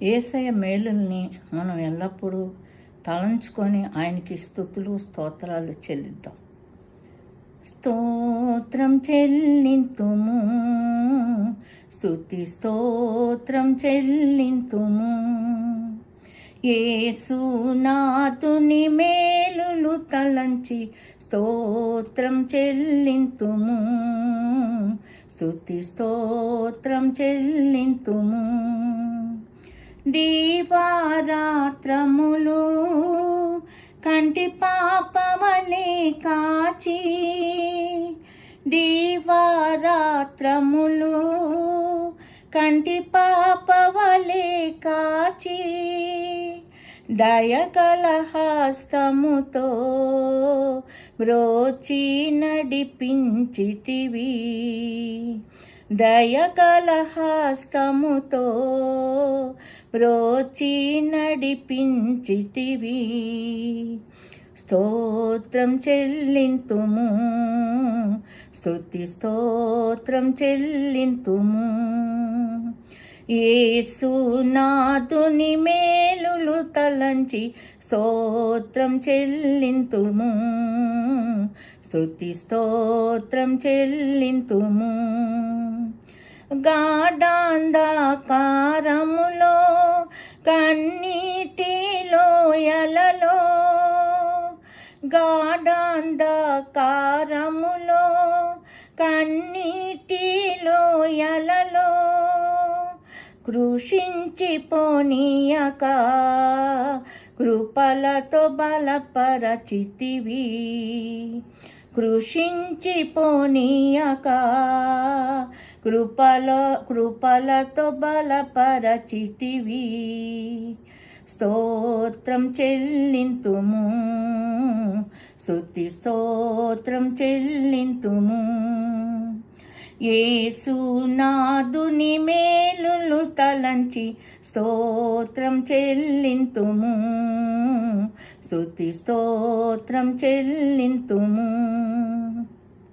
యేసయ్య మేలుల్ని మనం ఎల్లప్పుడూ తలంచుకొని ఆయనకి స్తుతులు స్తోత్రాలు చెల్లిద్దాం. స్తోత్రం చెల్లింతుము, స్తుతి స్తోత్రం చెల్లింతుము. యేసునాథుని మేలులు తలంచి స్తోత్రం చెల్లింతుము, స్తుతి స్తోత్రం చెల్లింతుము. దీవారాత్రములు కంటి పాపవలే కాచి, దీవారాత్రములు కంటి పాపవలే కాచి, దయగల హస్తముతో బ్రోచి నడిపించితివి, దయగల హస్తముతో బ్రోచి నడిపించితివి. స్తోత్రం చెల్లింతుము, స్తుతి స్తోత్రం చెల్లింతుము. యేసునాథుని మేలులు తలంచి స్తోత్రం చెల్లింతుము, స్తుతి స్తోత్రం చెల్లింతుము. గాఢాంధకారములో కన్నీటి లోయలలో, గాఢాంధకారములో కన్నీటి లోయలలో, కృషించిపోనీయక కృపలతో బలపరచితివి, కృషించిపోనీయక కృపలతో బలపరచితివి. స్తోత్రం చెల్లింతుము, స్తుతి స్తోత్రం చెల్లింతుము. యేసునాథుని మేలులు తలంచి స్తోత్రం చెల్లింతుము, స్తుతి స్తోత్రం చెల్లింతుము.